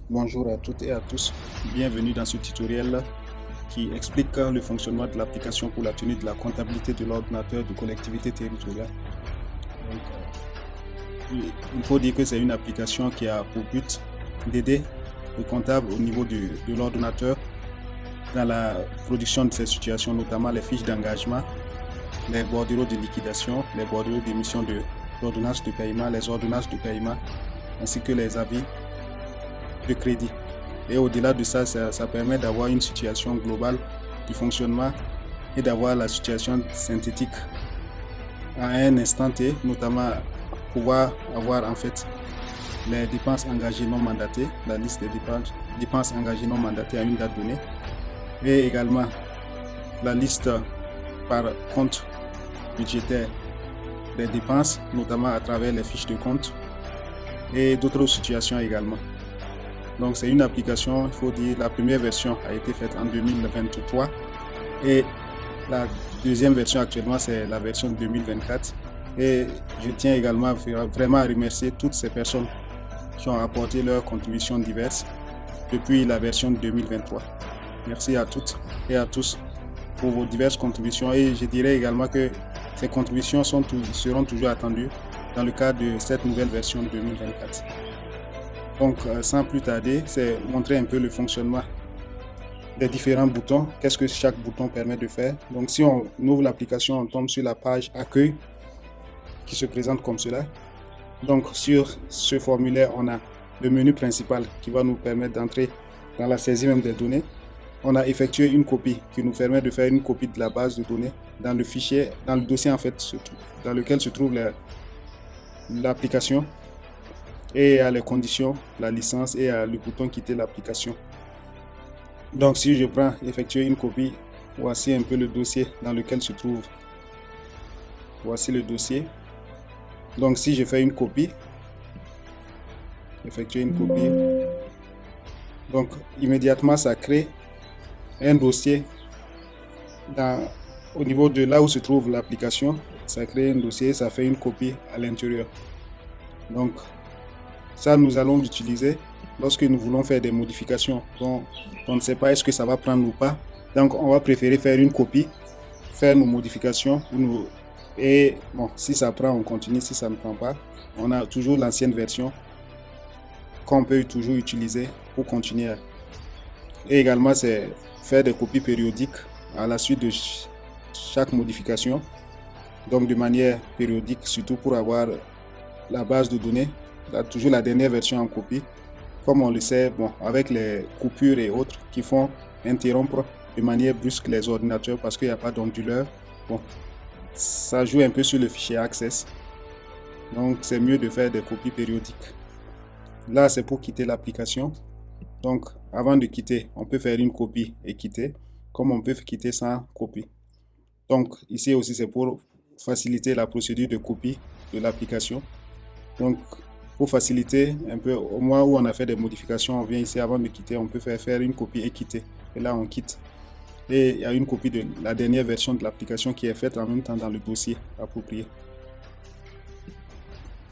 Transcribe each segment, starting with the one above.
Bonjour à toutes et à tous, bienvenue dans ce tutoriel qui explique le fonctionnement de l'application pour la tenue de la comptabilité de l'ordinateur de collectivité territoriale. Donc, il faut dire que c'est une application qui a pour but d'aider le comptable au niveau de l'ordinateur dans la production de ces situations, notamment les fiches d'engagement, les bordereaux de liquidation, les bordereaux d'émission d'ordonnances de paiement, les ordonnances de paiement, ainsi que les avis de crédit. Et au-delà de ça, ça permet d'avoir une situation globale du fonctionnement et d'avoir la situation synthétique à un instant T, notamment pouvoir avoir en fait les dépenses engagées non mandatées, la liste des dépenses engagées non mandatées à une date donnée, et également la liste par compte budgétaire des dépenses, notamment à travers les fiches de compte et d'autres situations également. Donc c'est une application, il faut dire, la première version a été faite en 2023 et la deuxième version actuellement c'est la version 2024. Et je tiens également vraiment à remercier toutes ces personnes qui ont apporté leurs contributions diverses depuis la version 2023. Merci à toutes et à tous pour vos diverses contributions et je dirais également que ces contributions seront toujours attendues dans le cadre de cette nouvelle version 2024. Donc, sans plus tarder, c'est montrer un peu le fonctionnement des différents boutons. Qu'est-ce que chaque bouton permet de faire? Donc, si on ouvre l'application, on tombe sur la page accueil qui se présente comme cela. Donc, sur ce formulaire, on a le menu principal qui va nous permettre d'entrer dans la saisie même des données. On a effectué une copie qui nous permet de faire une copie de la base de données dans le fichier, dans le dossier en fait, dans lequel se trouve l'application. Et à les conditions, la licence et à le bouton quitter l'application. Donc si je prends effectuer une copie, voici un peu le dossier dans lequel se trouve. Voici le dossier. Donc si je fais une copie, effectuer une copie, donc immédiatement ça crée un dossier au niveau de là où se trouve l'application. Ça crée un dossier, ça fait une copie à l'intérieur. Donc ça, nous allons l'utiliser lorsque nous voulons faire des modifications dont on ne sait pas est-ce que ça va prendre ou pas. Donc, on va préférer faire une copie, faire nos modifications. Et bon, si ça prend, on continue. Si ça ne prend pas, on a toujours l'ancienne version qu'on peut toujours utiliser pour continuer. Et également, c'est faire des copies périodiques à la suite de chaque modification. Donc, de manière périodique, surtout pour avoir la base de données. Toujours la dernière version en copie. Comme on le sait, bon, avec les coupures et autres qui font interrompre de manière brusque les ordinateurs parce qu'il n'y a pas d'onduleur, bon, ça joue un peu sur le fichier Access. Donc, c'est mieux de faire des copies périodiques. Là, c'est pour quitter l'application. Donc, avant de quitter, on peut faire une copie et quitter, comme on peut quitter sans copie. Donc, ici aussi, c'est pour faciliter la procédure de copie de l'application. Donc, pour faciliter un peu, au moment où on a fait des modifications, on vient ici avant de quitter, on peut faire une copie et quitter. Et là, on quitte. Et il y a une copie de la dernière version de l'application qui est faite en même temps dans le dossier approprié.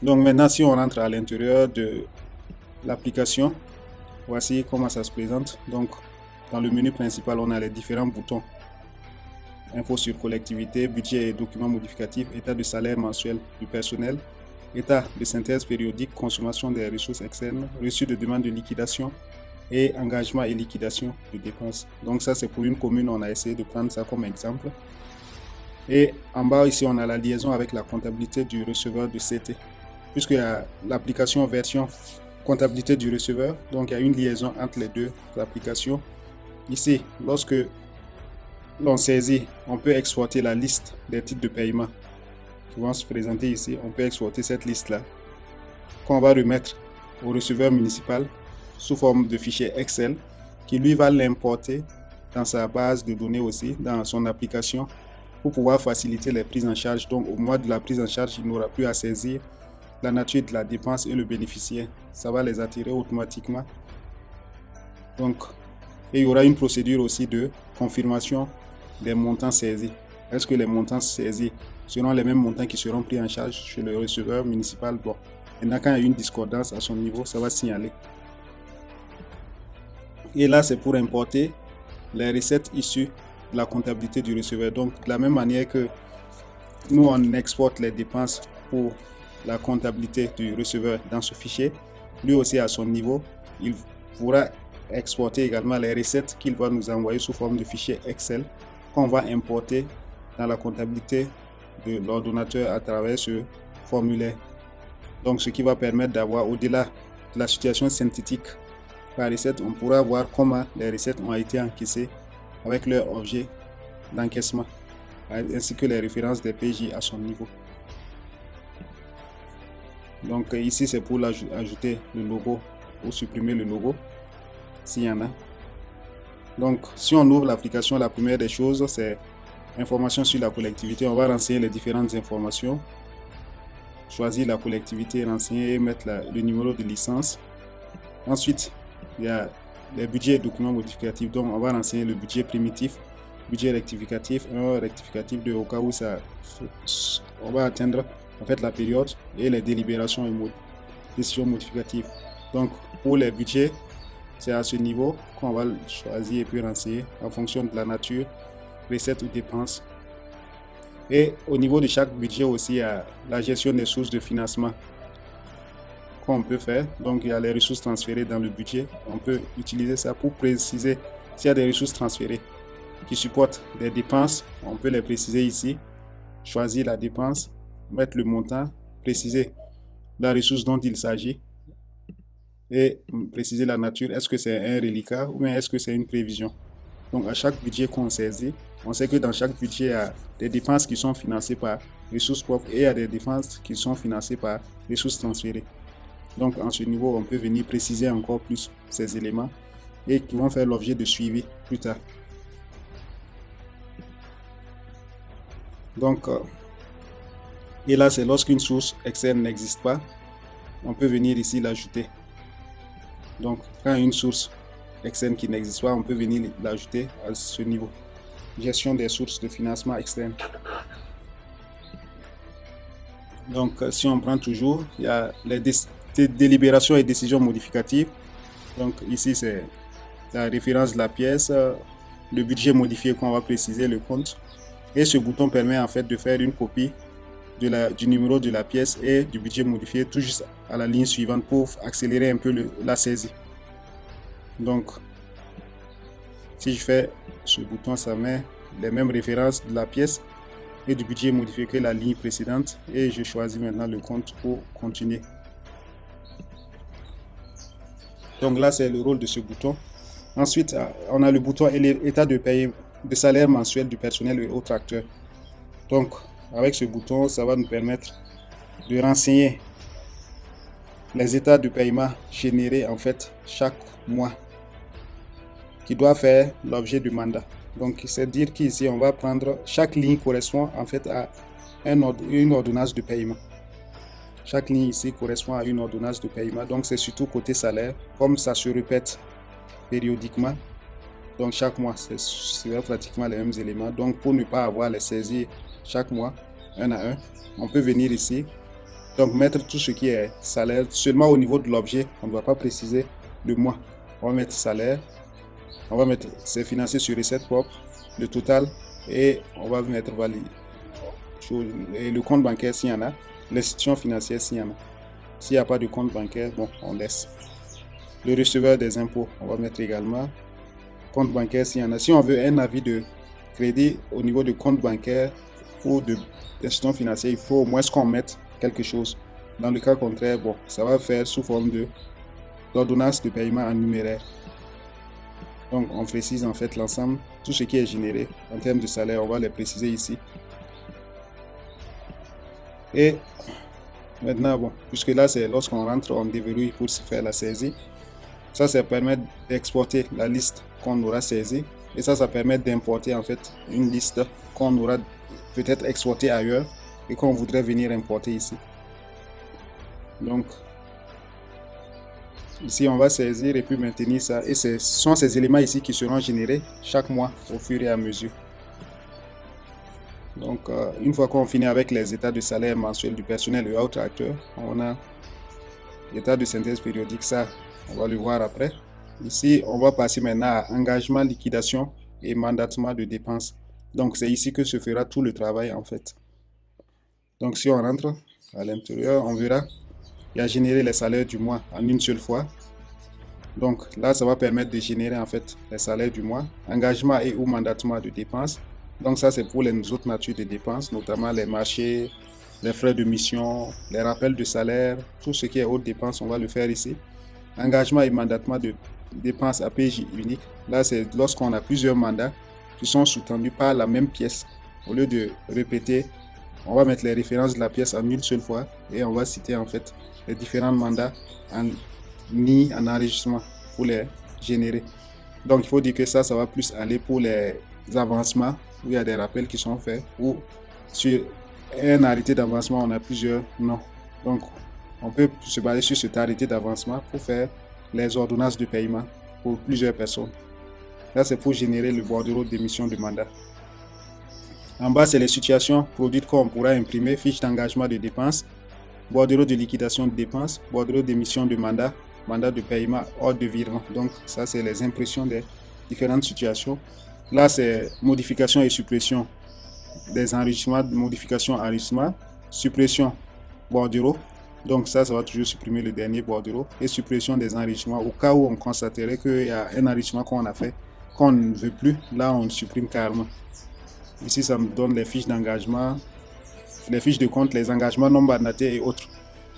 Donc maintenant, si on rentre à l'intérieur de l'application, voici comment ça se présente. Donc, dans le menu principal, on a les différents boutons. Info sur collectivité, budget et documents modificatifs, état de salaire mensuel du personnel, état de synthèse périodique, consommation des ressources externes, reçu de demande de liquidation et engagement et liquidation de dépenses. Donc ça, c'est pour une commune, on a essayé de prendre ça comme exemple. Et en bas ici, on a la liaison avec la comptabilité du receveur de CT. Puisqu'il y a l'application version comptabilité du receveur, donc il y a une liaison entre les deux applications. Ici, lorsque l'on saisit, on peut exporter la liste des titres de paiement qui vont se présenter ici. On peut exporter cette liste-là qu'on va remettre au receveur municipal sous forme de fichier Excel qui lui va l'importer dans sa base de données aussi, dans son application pour pouvoir faciliter les prises en charge. Donc au moment de la prise en charge, il n'aura plus à saisir la nature de la dépense et le bénéficiaire. Ça va les attirer automatiquement. Donc, et il y aura une procédure aussi de confirmation des montants saisis. Est-ce que les montants saisis seront les mêmes montants qui seront pris en charge chez le receveur municipal? Bon, maintenant quand il y a une discordance à son niveau, ça va signaler. Et là, c'est pour importer les recettes issues de la comptabilité du receveur. Donc, de la même manière que nous, on exporte les dépenses pour la comptabilité du receveur dans ce fichier, lui aussi à son niveau, il pourra exporter également les recettes qu'il va nous envoyer sous forme de fichier Excel qu'on va importer dans la comptabilité de l'ordonnateur à travers ce formulaire. Donc, ce qui va permettre d'avoir, au-delà de la situation synthétique par recette, on pourra voir comment les recettes ont été encaissées avec leur objet d'encaissement, ainsi que les références des PJ à son niveau. Donc ici, c'est pour ajouter le logo ou supprimer le logo, s'il y en a. Donc, si on ouvre l'application, la première des choses, c'est information sur la collectivité. On va renseigner les différentes informations. Choisir la collectivité, renseigner et mettre le numéro de licence. Ensuite, il y a les budgets et documents modificatifs. Donc, on va renseigner le budget primitif, budget rectificatif 1, rectificatif 2, au cas où on va atteindre en fait la période, et les délibérations et décisions modificatives. Donc, pour les budgets, c'est à ce niveau qu'on va choisir et puis renseigner en fonction de la nature, recettes ou dépenses. Et au niveau de chaque budget aussi, il y a la gestion des sources de financement qu'on peut faire. Donc, il y a les ressources transférées dans le budget. On peut utiliser ça pour préciser s'il y a des ressources transférées qui supportent des dépenses. On peut les préciser ici, choisir la dépense, mettre le montant, préciser la ressource dont il s'agit et préciser la nature. Est-ce que c'est un reliquat ou bien est-ce que c'est une prévision? Donc, à chaque budget qu'on saisit, on sait que dans chaque budget, il y a des dépenses qui sont financées par ressources propres et il y a des dépenses qui sont financées par ressources transférées. Donc, en ce niveau, on peut venir préciser encore plus ces éléments et qui vont faire l'objet de suivi plus tard. Donc, et là, c'est lorsqu'une source externe n'existe pas, on peut venir ici l'ajouter. Donc, quand une source externe qui n'existe pas, on peut venir l'ajouter à ce niveau. Gestion des sources de financement externe. Donc, si on prend toujours, il y a les délibérations et décisions modificatives. Donc, ici, c'est la référence de la pièce, le budget modifié qu'on va préciser, le compte. Et ce bouton permet en fait de faire une copie du numéro de la pièce et du budget modifié tout juste à la ligne suivante pour accélérer un peu la saisie. Donc, si je fais ce bouton, ça met les mêmes références de la pièce et du budget modifié que la ligne précédente, et je choisis maintenant le compte pour continuer. Donc là, c'est le rôle de ce bouton. Ensuite, on a le bouton état de paye de salaire mensuel du personnel et autres acteurs. Donc, avec ce bouton, ça va nous permettre de renseigner les états de paiement générés en fait chaque mois, qui doit faire l'objet du mandat. Donc, c'est dire qu'ici, on va prendre, chaque ligne correspond en fait à une ordonnance de paiement. Chaque ligne ici correspond à une ordonnance de paiement. Donc, c'est surtout côté salaire, comme ça se répète périodiquement. Donc, chaque mois, c'est pratiquement les mêmes éléments. Donc, pour ne pas avoir les saisies chaque mois, un à un, on peut venir ici, donc mettre tout ce qui est salaire seulement au niveau de l'objet. On ne va pas préciser le mois. On va mettre salaire, on va mettre c'est financé sur recette propre, le total, et on va mettre valide. Et le compte bancaire s'il y en a, l'institution financière s'il y en a. S'il n'y a pas de compte bancaire, bon, on laisse. Le receveur des impôts, on va mettre également compte bancaire s'il y en a. Si on veut un avis de crédit au niveau de compte bancaire ou d'institution financière, il faut au moins qu'on mette quelque chose. Dans le cas contraire, bon, ça va faire sous forme d'ordonnance de paiement en numéraire. Donc, on précise en fait l'ensemble, tout ce qui est généré en termes de salaire, on va les préciser ici. Et maintenant, bon, puisque là, c'est lorsqu'on rentre, on déverrouille pour se faire la saisie. Ça permet d'exporter la liste qu'on aura saisie. Et ça permet d'importer en fait une liste qu'on aura peut-être exportée ailleurs et qu'on voudrait venir importer ici. Donc, ici, on va saisir et puis maintenir ça. Et ce sont ces éléments ici qui seront générés chaque mois au fur et à mesure. Donc, une fois qu'on finit avec les états de salaire mensuel du personnel et autres acteurs, on a l'état de synthèse périodique, ça, on va le voir après. Ici, on va passer maintenant à engagement, liquidation et mandatement de dépenses. Donc, c'est ici que se fera tout le travail en fait. Donc, si on rentre à l'intérieur, on verra qu'il y a généré les salaires du mois en une seule fois. Donc, là, ça va permettre de générer en fait les salaires du mois. Engagement et ou mandatement de dépenses. Donc, ça, c'est pour les autres natures de dépenses, notamment les marchés, les frais de mission, les rappels de salaire, tout ce qui est haute dépenses, on va le faire ici. Engagement et mandatement de dépenses à PJ unique. Là, c'est lorsqu'on a plusieurs mandats qui sont sous-tendus par la même pièce. Au lieu de répéter, on va mettre les références de la pièce en une seule fois et on va citer en fait les différents mandats en enregistrement pour les générer. Donc, il faut dire que ça va plus aller pour les avancements où il y a des rappels qui sont faits ou sur un arrêté d'avancement, on a plusieurs noms. Donc, on peut se baser sur cet arrêté d'avancement pour faire les ordonnances de paiement pour plusieurs personnes. Là, c'est pour générer le bordereau d'émission de mandat. En bas, c'est les situations produites qu'on pourra imprimer, fiche d'engagement de dépenses, bordereau de liquidation de dépenses, bordereau d'émission de mandat, mandat de paiement, ordre de virement. Donc, ça, c'est les impressions des différentes situations. Là, c'est modification et suppression des enrichissements, modification, enrichissement, suppression, bordereau. Donc, ça va toujours supprimer le dernier bordereau et suppression des enrichissements au cas où on constaterait qu'il y a un enrichissement qu'on a fait, qu'on ne veut plus. Là, on le supprime carrément. Ici, ça me donne les fiches d'engagement, les fiches de compte, les engagements non mandatés et autres.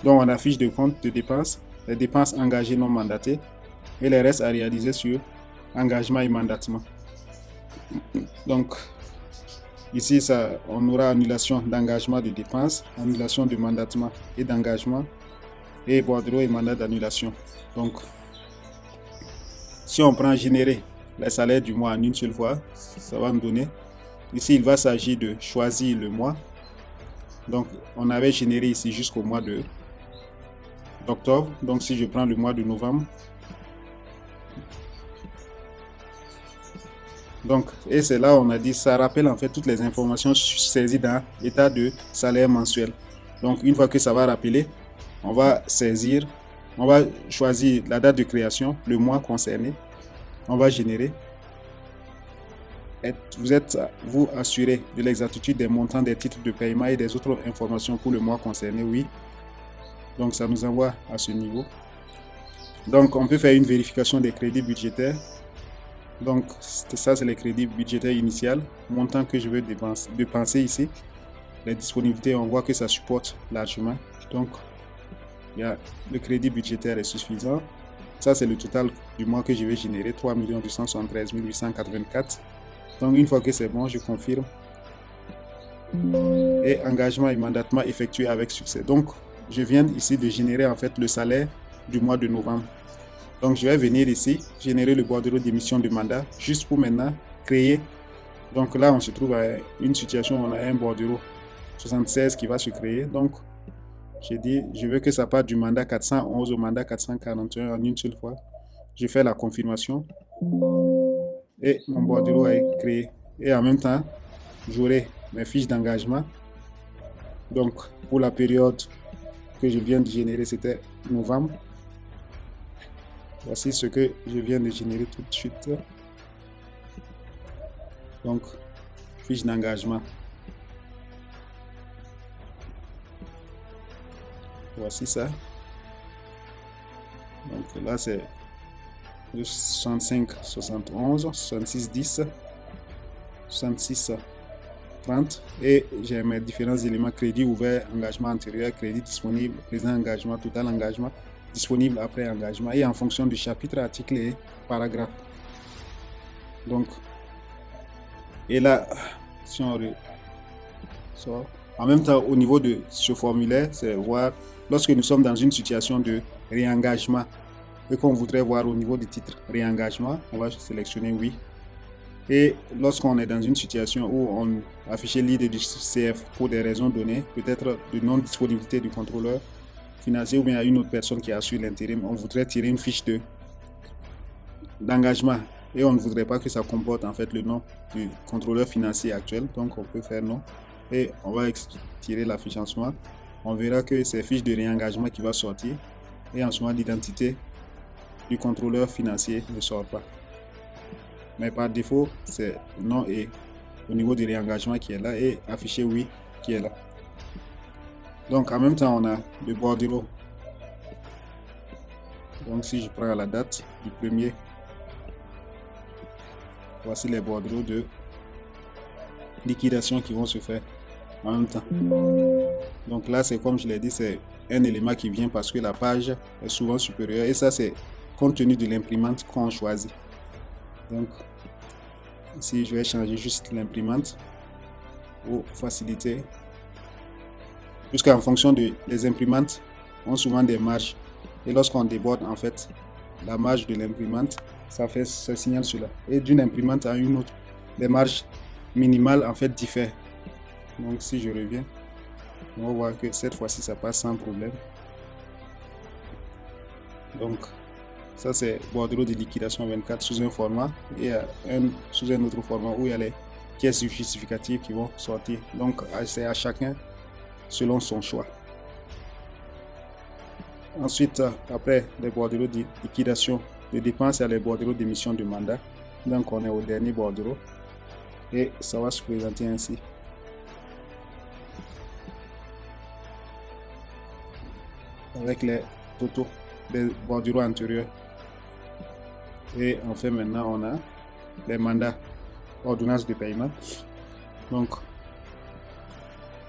Donc, on a fiche de compte de dépenses, les dépenses engagées non mandatées et les restes à réaliser sur engagement et mandatement. Donc, ici, on aura annulation d'engagement de dépenses, annulation de mandatement et d'engagement et bordereau et mandat d'annulation. Donc, si on prend générer les salaires du mois en une seule fois, ça va nous donner. Ici, il va s'agir de choisir le mois. Donc, on avait généré ici jusqu'au mois d'octobre. Donc, si je prends le mois de novembre. Donc, et c'est là où on a dit, ça rappelle en fait toutes les informations saisies dans l'état de salaire mensuel. Donc, une fois que ça va rappeler, on va saisir, on va choisir la date de création, le mois concerné. On va générer. Vous êtes-vous assuré de l'exactitude des montants des titres de paiement et des autres informations pour le mois concerné? Oui. Donc, ça nous envoie à ce niveau. Donc, on peut faire une vérification des crédits budgétaires. Donc, ça, c'est les crédits budgétaires initial, montant que je veux dépenser ici. Les disponibilités, on voit que ça supporte largement. Donc, le crédit budgétaire est suffisant. Ça, c'est le total du mois que je vais générer, 3 273 884. Donc, une fois que c'est bon, je confirme. Et engagement et mandatement effectué avec succès. Donc, je viens ici de générer en fait le salaire du mois de novembre. Donc, je vais venir ici, générer le bordereau d'émission de mandat, juste pour maintenant créer. Donc là, on se trouve à une situation où on a un bordereau 76 qui va se créer. Donc, j'ai dit, je veux que ça parte du mandat 411 au mandat 441 en une seule fois. Je fais la confirmation et mon bordereau est créé. Et en même temps, j'aurai mes fiches d'engagement. Donc, pour la période que je viens de générer, c'était novembre. Voici ce que je viens de générer tout de suite. Donc, fiche d'engagement. Voici ça. Donc là, c'est 65, 71, 66, 10, 66, 30. Et j'ai mes différents éléments: crédit ouvert, engagement antérieur, crédit disponible, présent engagement, total engagement, disponible après engagement, et en fonction du chapitre, article et paragraphe. Donc, et là, si on sort, en même temps, au niveau de ce formulaire, c'est voir lorsque nous sommes dans une situation de réengagement et qu'on voudrait voir au niveau du titre réengagement, on va sélectionner oui. Et lorsqu'on est dans une situation où on affiche l'ID du CF pour des raisons données, peut-être de non-disponibilité du contrôleur financier ou bien à une autre personne qui assure l'intérim, on voudrait tirer une fiche d'engagement et on ne voudrait pas que ça comporte en fait le nom du contrôleur financier actuel. Donc on peut faire non et on va tirer la fiche en soi. On verra que c'est fiche de réengagement qui va sortir et en soi d'identité du contrôleur financier ne sort pas. Mais par défaut, c'est non et au niveau du réengagement qui est là et affiché oui qui est là. Donc en même temps, on a le bordereau. Donc si je prends la date du premier, voici les bordereaux de liquidation qui vont se faire en même temps. Donc là, c'est comme je l'ai dit, c'est un élément qui vient parce que la page est souvent supérieure et ça, c'est compte tenu de l'imprimante qu'on choisit. Donc ici, je vais changer juste l'imprimante pour faciliter. Puisqu'en fonction des imprimantes, ont souvent des marges. Et lorsqu'on déborde, en fait, la marge de l'imprimante, ça signale cela. Et d'une imprimante à une autre, les marges minimales, en fait, diffèrent. Donc, si je reviens, on va voir que cette fois-ci, ça passe sans problème. Donc, ça, c'est bordereau de liquidation 24 sous un format et sous un autre format où il y a les pièces justificatives qui vont sortir. Donc, c'est à chacun selon son choix. Ensuite, après les bordereaux de liquidation de dépenses, il y a les bordereaux d'émission de mandat. Donc, on est au dernier bordereau et ça va se présenter ainsi. Avec les totaux des bordereaux antérieurs. Et enfin, maintenant, on a les mandats, ordonnances de paiement. Donc,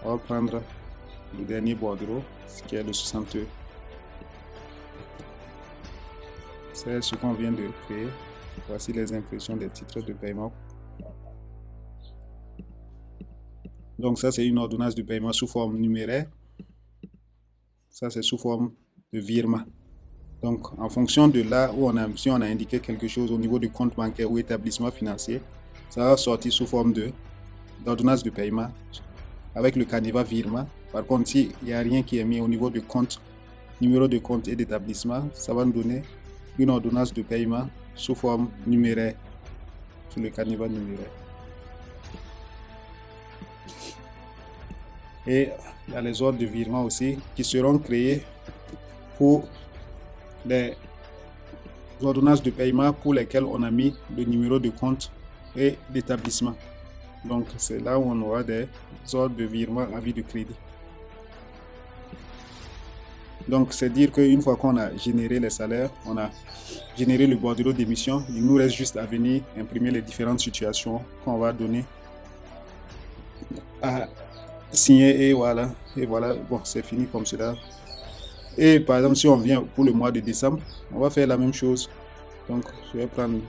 on va prendre le dernier bordereau, ce qui est le 62. C'est ce qu'on vient de créer. Voici les impressions des titres de paiement. Donc ça, c'est une ordonnance de paiement sous forme numéraire. Ça, c'est sous forme de virement. Donc, en fonction de là où si on a indiqué quelque chose au niveau du compte bancaire ou établissement financier, ça va sortir sous forme d'ordonnance de paiement avec le canevas virement. Par contre, s'il n'y a rien qui est mis au niveau du compte, numéro de compte et d'établissement, ça va nous donner une ordonnance de paiement sous forme numéraire, sur le canevas numéraire. Et il y a les ordres de virement aussi qui seront créés pour les ordonnances de paiement pour lesquelles on a mis le numéro de compte et d'établissement. Donc c'est là où on aura des ordres de virement à vie de crédit. Donc c'est dire qu'une fois qu'on a généré les salaires, on a généré le bordereau d'émission, il nous reste juste à venir imprimer les différentes situations qu'on va donner à signer et voilà, bon c'est fini comme cela. Et par exemple, si on vient pour le mois de décembre, on va faire la même chose. Donc je vais prendre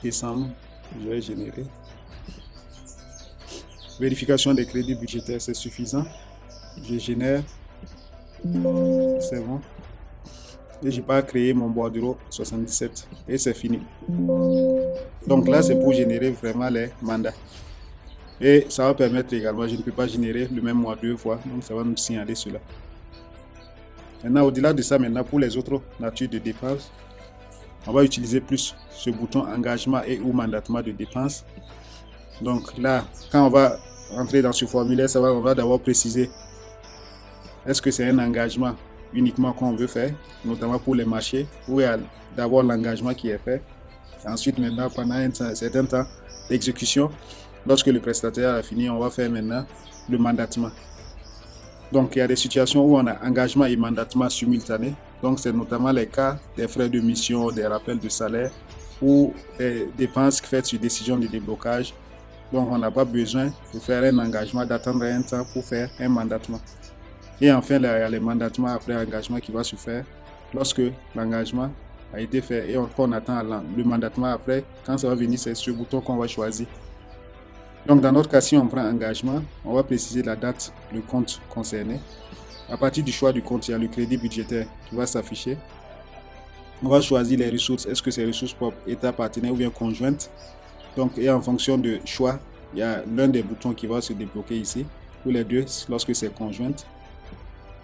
décembre, je vais générer. Vérification des crédits budgétaires, c'est suffisant. Je génère, c'est bon. Et je pas créer mon bordereau 77 et c'est fini. Donc là, c'est pour générer vraiment les mandats. Et ça va permettre également, je ne peux pas générer le même mois 2 fois, donc ça va nous signaler cela. Maintenant, au-delà de ça, maintenant pour les autres natures de dépenses, on va utiliser plus ce bouton engagement et ou mandatement de dépenses. Donc là, quand on va entrer dans ce formulaire, on va d'abord préciser est-ce que c'est un engagement uniquement qu'on veut faire, notamment pour les marchés, où il y a d'abord l'engagement qui est fait. Ensuite, maintenant, pendant un certain temps d'exécution, lorsque le prestataire a fini, on va faire maintenant le mandatement. Donc, il y a des situations où on a engagement et mandatement simultanés. Donc, c'est notamment les cas des frais de mission, des rappels de salaire ou des dépenses faites sur décision de déblocage. Donc, on n'a pas besoin de faire un engagement, d'attendre un temps pour faire un mandatement. Et enfin, il y a les mandatements après engagement qui va se faire lorsque l'engagement a été fait et on attend le mandatement après. Quand ça va venir, c'est ce bouton qu'on va choisir. Donc, dans notre cas, si on prend engagement, on va préciser la date, le compte concerné. À partir du choix du compte, il y a le crédit budgétaire qui va s'afficher. On va choisir les ressources. Est-ce que c'est ressources propres, État partenaire ou bien conjointe? Donc, et en fonction de choix, il y a l'un des boutons qui va se débloquer ici, ou les deux lorsque c'est conjointe.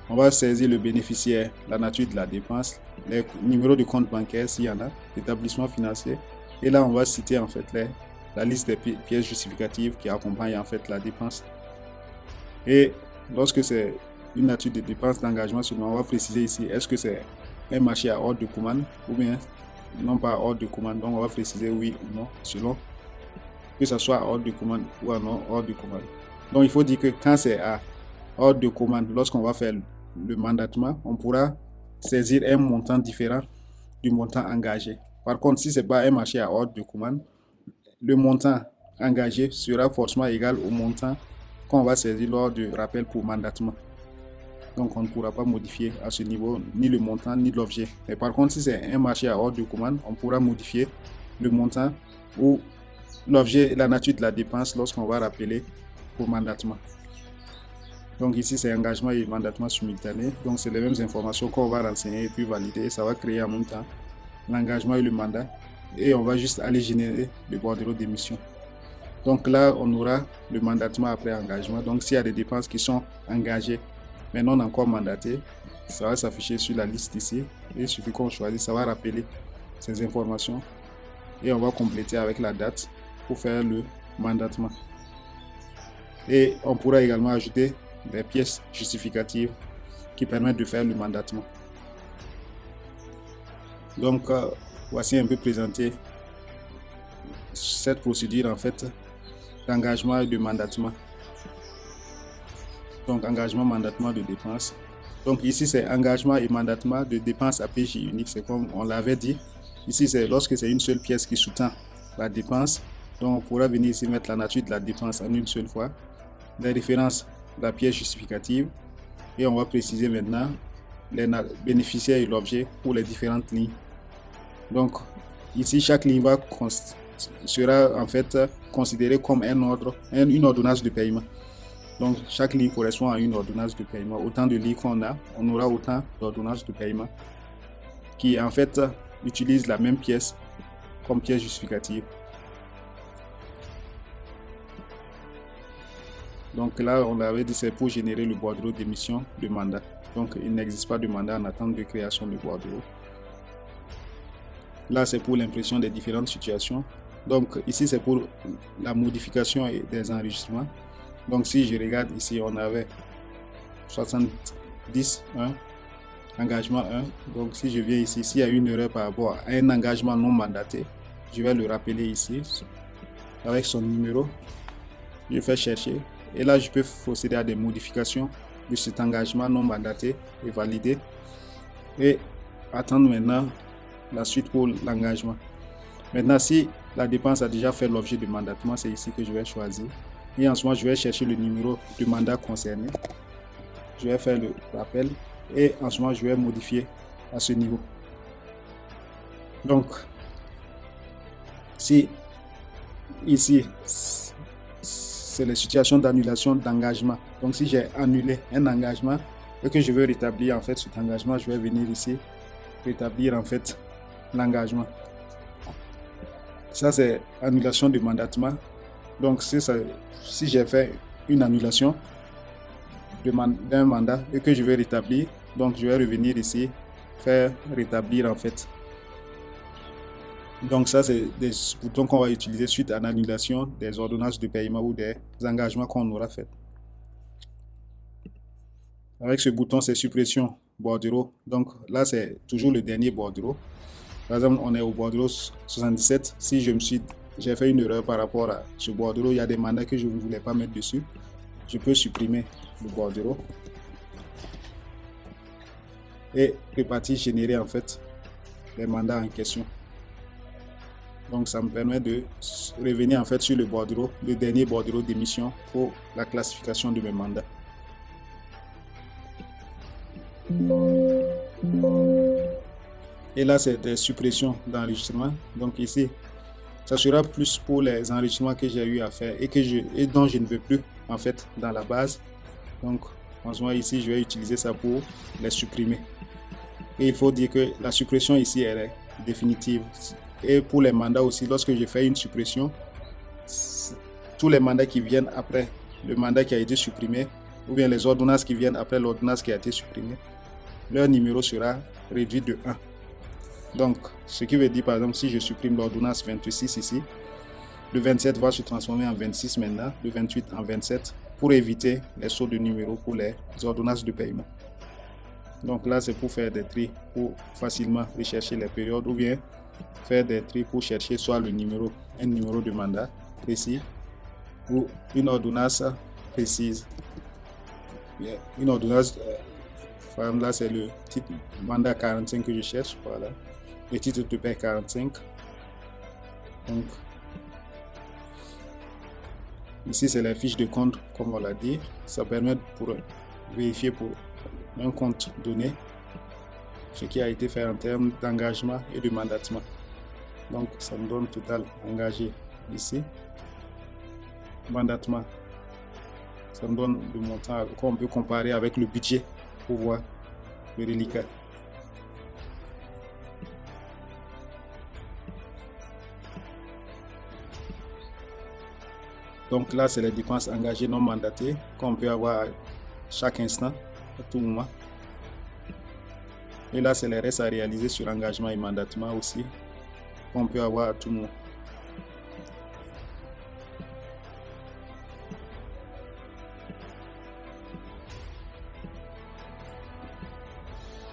On va saisir le bénéficiaire, la nature de la dépense, les numéros de compte bancaire s'il y en a, l'établissement financier. Et là, on va citer en fait la liste des pièces justificatives qui accompagnent en fait la dépense. Et lorsque c'est une nature de dépense d'engagement seulement, on va préciser ici, est-ce que c'est un marché à ordre de commande ou bien non pas à ordre de commande. Donc on va préciser oui ou non selon que ce soit à ordre de commande ou à non ordre de commande. Donc il faut dire que quand c'est à ordre de commande, lorsqu'on va faire le mandatement, on pourra saisir un montant différent du montant engagé. Par contre, si ce n'est pas un marché à ordre de commande, le montant engagé sera forcément égal au montant qu'on va saisir lors du rappel pour mandatement. Donc on ne pourra pas modifier à ce niveau ni le montant ni l'objet. Mais par contre, si c'est un marché à ordre de commande, on pourra modifier le montant ou l'objet et la nature de la dépense lorsqu'on va rappeler pour mandatement. Donc ici, c'est engagement et mandatement simultané. Donc c'est les mêmes informations qu'on va renseigner et puis valider. Ça va créer en même temps l'engagement et le mandat. Et on va juste aller générer le bordereau d'émission. Donc là, on aura le mandatement après engagement. Donc s'il y a des dépenses qui sont engagées mais non encore mandatées, ça va s'afficher sur la liste ici. Et il suffit qu'on choisisse, ça va rappeler ces informations. Et on va compléter avec la date pour faire le mandatement. Et on pourra également ajouter des pièces justificatives qui permettent de faire le mandatement. Donc voici un peu présenté cette procédure en fait d'engagement et de mandatement. Donc engagement, mandatement de dépenses. Donc ici c'est engagement et mandatement de dépenses à PJ unique, c'est comme on l'avait dit. Ici c'est lorsque c'est une seule pièce qui sous-tend la dépense. Donc on pourra venir ici mettre la nature de la dépense en une seule fois, les références de la pièce justificative et on va préciser maintenant les bénéficiaires et l'objet pour les différentes lignes. Donc ici chaque ligne sera en fait considérée comme une ordonnance de paiement. Donc chaque ligne correspond à une ordonnance de paiement. Autant de lignes qu'on a, on aura autant d'ordonnances de paiement qui en fait utilisent la même pièce comme pièce justificative. Donc là, on avait dit c'est pour générer le bordereau d'émission de mandat. Donc il n'existe pas de mandat en attente de création de bordereau. Là, c'est pour l'impression des différentes situations. Donc ici, c'est pour la modification des enregistrements. Donc si je regarde ici, on avait 70, 1, engagement 1. Donc si je viens ici, s'il y a une erreur par rapport à un engagement non mandaté, je vais le rappeler ici avec son numéro. Je fais chercher et là je peux procéder à des modifications de cet engagement non mandaté et valider et attendre maintenant la suite pour l'engagement. Maintenant, si la dépense a déjà fait l'objet de mandatement, c'est ici que je vais choisir. Et en ce moment, je vais chercher le numéro du mandat concerné. Je vais faire le rappel et en ce moment, je vais modifier à ce niveau. Donc, si ici, c'est les situations d'annulation d'engagement. Donc, si j'ai annulé un engagement et que je veux rétablir en fait cet engagement, je vais venir ici rétablir en fait l'engagement. Ça, c'est annulation de mandatement. Donc, si j'ai fait une annulation d'un mandat et que je vais rétablir, donc je vais revenir ici, faire rétablir en fait. Donc, ça, c'est des boutons qu'on va utiliser suite à l'annulation des ordonnances de paiement ou des engagements qu'on aura fait. Avec ce bouton, c'est suppression bordereau. Donc, là, c'est toujours le dernier bordereau. Par exemple, on est au bordereau 77. Si j'ai fait une erreur par rapport à ce bordereau, il y a des mandats que je ne voulais pas mettre dessus. Je peux supprimer le bordereau et repartir générer en fait les mandats en question. Donc ça me permet de revenir en fait sur le bordereau, le dernier bordereau d'émission pour la classification de mes mandats. Et là, c'est des suppressions d'enregistrement. Donc ici, ça sera plus pour les enregistrements que j'ai eu à faire et dont je ne veux plus en fait dans la base. Donc en ce moment ici, je vais utiliser ça pour les supprimer. Et il faut dire que la suppression ici, elle est définitive. Et pour les mandats aussi, lorsque je fais une suppression, tous les mandats qui viennent après le mandat qui a été supprimé, ou bien les ordonnances qui viennent après l'ordonnance qui a été supprimée, leur numéro sera réduit de 1. Donc, ce qui veut dire, par exemple, si je supprime l'ordonnance 26 ici, le 27 va se transformer en 26 maintenant, le 28 en 27, pour éviter les sauts de numéro pour les ordonnances de paiement. Donc là, c'est pour faire des tris, pour facilement rechercher les périodes, ou bien faire des tris pour chercher soit un numéro de mandat précis ou une ordonnance précise. Une ordonnance, par exemple, là, c'est le titre mandat 45 que je cherche. Voilà. Le titre de paie 45. Donc, ici, c'est la fiche de compte, comme on l'a dit. Ça permet pour vérifier pour un compte donné ce qui a été fait en termes d'engagement et de mandatement. Donc, ça me donne total engagé ici. Mandatement. Ça me donne le montant qu'on peut comparer avec le budget pour voir le reliquat. Donc là, c'est les dépenses engagées non mandatées qu'on peut avoir à chaque instant, à tout moment. Et là, c'est les restes à réaliser sur engagement et mandatement aussi, qu'on peut avoir à tout moment.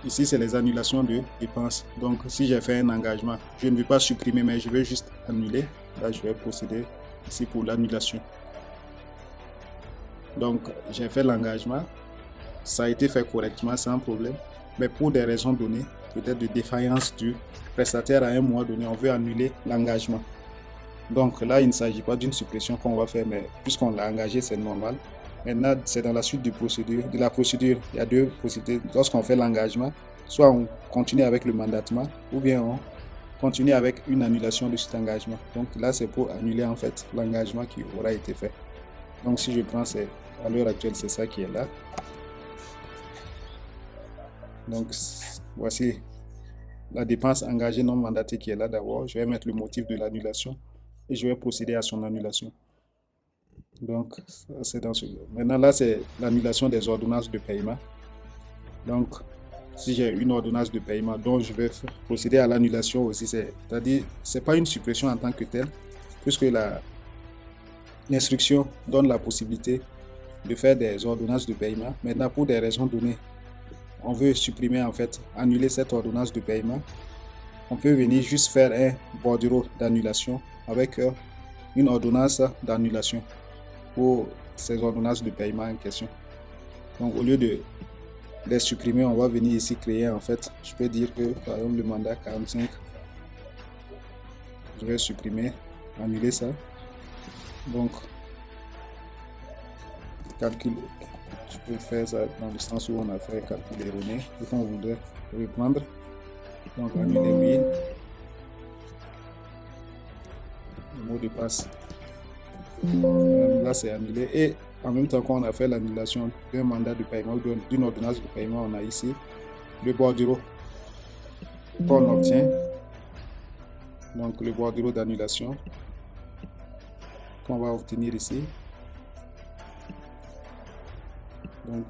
Ici, c'est les annulations de dépenses. Donc, si j'ai fait un engagement, je ne vais pas supprimer, mais je vais juste annuler. Là, je vais procéder ici pour l'annulation. Donc, j'ai fait l'engagement. Ça a été fait correctement, sans problème. Mais pour des raisons données, peut-être de défaillance du prestataire à un mois donné, on veut annuler l'engagement. Donc là, il ne s'agit pas d'une suppression qu'on va faire, mais puisqu'on l'a engagé, c'est normal. Maintenant, c'est dans la suite de la procédure. Il y a deux procédures. Lorsqu'on fait l'engagement, soit on continue avec le mandatement, ou bien on continue avec une annulation de cet engagement. Donc là, c'est pour annuler en fait l'engagement qui aura été fait. Donc si je prends, à l'heure actuelle, c'est ça qui est là. Donc voici la dépense engagée non mandatée qui est là d'abord. Je vais mettre le motif de l'annulation et je vais procéder à son annulation. Donc, c'est dans ce... Maintenant, là, c'est l'annulation des ordonnances de paiement. Donc, si j'ai une ordonnance de paiement dont je vais procéder à l'annulation aussi, c'est-à-dire, ce n'est pas une suppression en tant que telle, puisque l'instruction donne la possibilité de faire des ordonnances de paiement. Maintenant, pour des raisons données, on veut supprimer, en fait, annuler cette ordonnance de paiement. On peut venir juste faire un bordereau d'annulation avec une ordonnance d'annulation pour ces ordonnances de paiement en question. Donc, au lieu de les supprimer, on va venir ici créer, en fait, je peux dire que, par exemple, le mandat 45, je vais supprimer, annuler ça. Donc, calcul, je peux faire ça dans le sens où on a fait calcul erroné et qu'on voudrait reprendre. Donc, annuler, oui. Le mot de passe. Là, c'est annulé. Et en même temps qu'on a fait l'annulation d'un mandat de paiement ou d'une ordonnance de paiement, on a ici le bordereau qu'on obtient. Donc, le bordereau d'annulation qu'on va obtenir ici. Donc,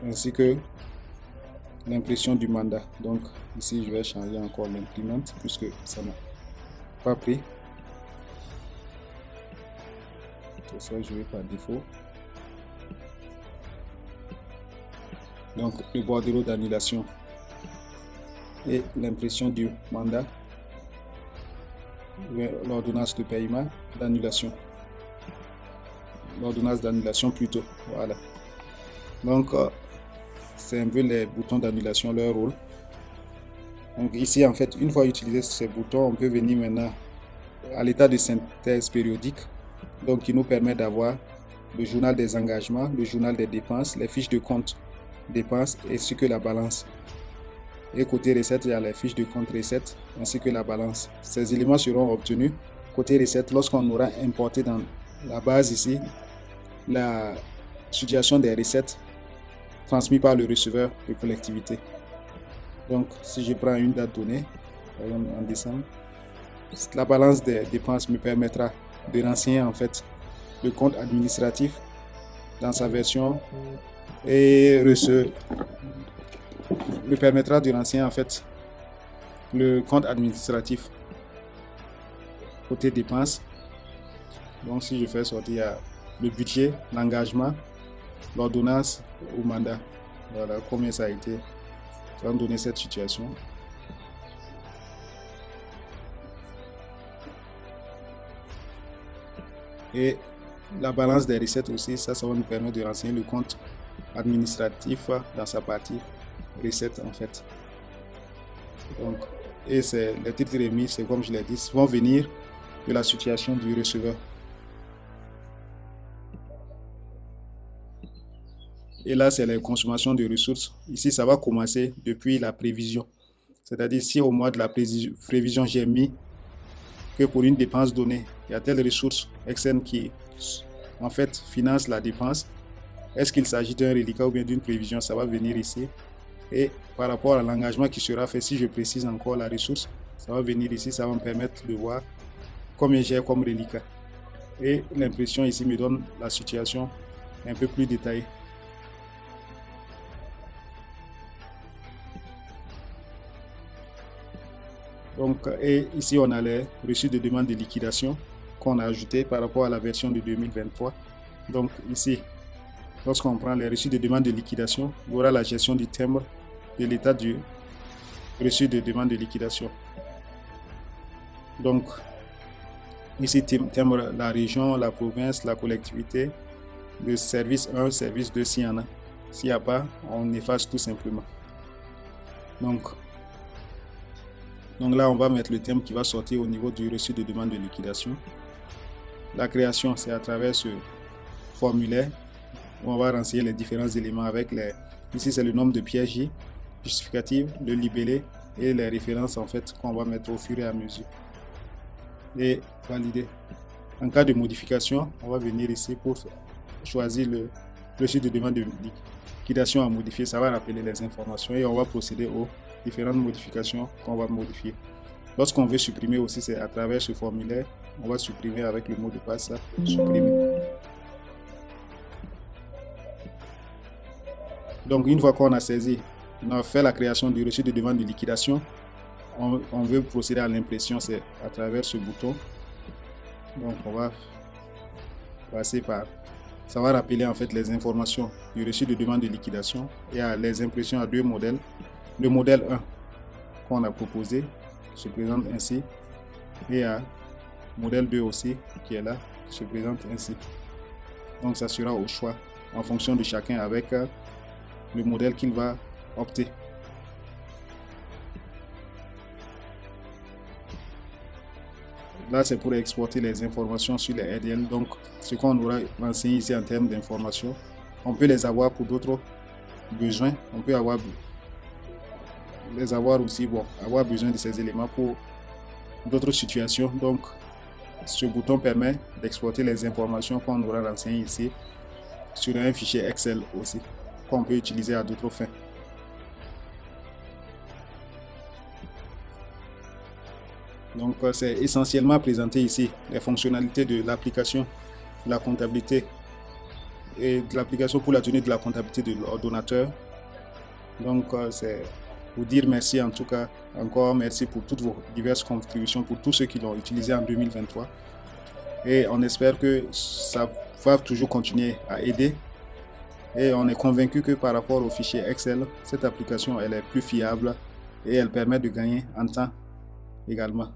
ainsi que l'impression du mandat. Donc, ici, je vais changer encore l'imprimante puisque ça n'a pas pris. C'est ça, je vais par défaut. Donc, le bordereau d'annulation et l'impression du mandat, l'ordonnance de paiement d'annulation. L'ordonnance d'annulation plutôt. Voilà. Donc, c'est un peu les boutons d'annulation, leur rôle. Donc, ici, en fait, une fois utilisé ces boutons, on peut venir maintenant à l'état de synthèse périodique. Donc, qui nous permet d'avoir le journal des engagements, le journal des dépenses, les fiches de compte dépenses ainsi que la balance. Et côté recette, il y a les fiches de compte recette ainsi que la balance. Ces éléments seront obtenus côté recette lorsqu'on aura importé dans la base ici la situation des recettes transmises par le receveur de collectivité. Donc, si je prends une date donnée, par exemple en décembre, la balance des dépenses me permettra de renseigner en fait le compte administratif dans sa version et me permettra de renseigner en fait le compte administratif côté dépenses. Donc si je fais sortir le budget, l'engagement, l'ordonnance ou mandat, voilà combien ça a été Ça va me donner cette situation. Et la balance des recettes aussi, ça va nous permettre de renseigner le compte administratif dans sa partie recettes en fait. Donc, et c'est les titres remis, c'est comme je l'ai dit, vont venir de la situation du receveur. Et là, c'est les consommations de ressources. Ici, ça va commencer depuis la prévision. C'est-à-dire, si au mois de la prévision, j'ai mis que pour une dépense donnée, il y a telle ressource externe qui, en fait, finance la dépense. Est-ce qu'il s'agit d'un reliquat ou bien d'une prévision? Ça va venir ici. Et par rapport à l'engagement qui sera fait, si je précise encore la ressource, ça va venir ici. Ça va me permettre de voir combien j'ai comme reliquat. Et l'impression ici me donne la situation un peu plus détaillée. Donc, et ici, on a les reçus de demande de liquidation qu'on a ajouté par rapport à la version de 2023. Donc, ici, lorsqu'on prend les reçus de demande de liquidation, il y aura la gestion du timbre de l'état du reçu de demande de liquidation. Donc, ici, timbre la région, la province, la collectivité, le service 1, service 2, s'il y en a. S'il n'y a pas, on efface tout simplement. Donc là, on va mettre le thème qui va sortir au niveau du reçu de demande de liquidation. La création, c'est à travers ce formulaire où on va renseigner les différents éléments avec les... Ici, c'est le nombre de pièces J, justificatif, le libellé et les références en fait qu'on va mettre au fur et à mesure. Et valider. En cas de modification, on va venir ici pour choisir le reçu de demande de liquidation à modifier. Ça va rappeler les informations et on va procéder aux différentes modifications qu'on va modifier. Lorsqu'on veut supprimer aussi, c'est à travers ce formulaire. On va supprimer avec le mot de passe, supprimer. Donc, une fois qu'on a saisi, on a fait la création du reçu de demande de liquidation, on veut procéder à l'impression, c'est à travers ce bouton. Donc, on va passer par... Ça va rappeler en fait les informations du reçu de demande de liquidation et à les impressions à deux modèles. Le modèle 1 qu'on a proposé se présente ainsi et à modèle 2 aussi qui est là, qui se présente ainsi. Donc ça sera au choix en fonction de chacun avec le modèle qu'il va opter. Là, c'est pour exporter les informations sur les RDL. Donc, ce qu'on aura renseigné ici en termes d'informations, on peut les avoir pour d'autres besoins. On peut avoir aussi, avoir besoin de ces éléments pour d'autres situations. Donc, ce bouton permet d'exporter les informations qu'on aura renseignées ici sur un fichier Excel aussi, qu'on peut utiliser à d'autres fins. Donc, c'est essentiellement présenté ici les fonctionnalités de l'application de la comptabilité et de l'application pour la tenue de la comptabilité de l'ordonnateur. Donc, c'est vous dire merci en tout cas, encore merci pour toutes vos diverses contributions, pour tous ceux qui l'ont utilisé en 2023. Et on espère que ça va toujours continuer à aider. Et on est convaincu que par rapport au fichier Excel, cette application elle est plus fiable et elle permet de gagner en temps également.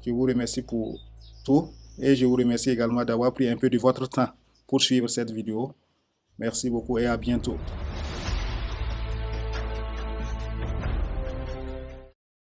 Je vous remercie pour tout et je vous remercie également d'avoir pris un peu de votre temps pour suivre cette vidéo. Merci beaucoup et à bientôt.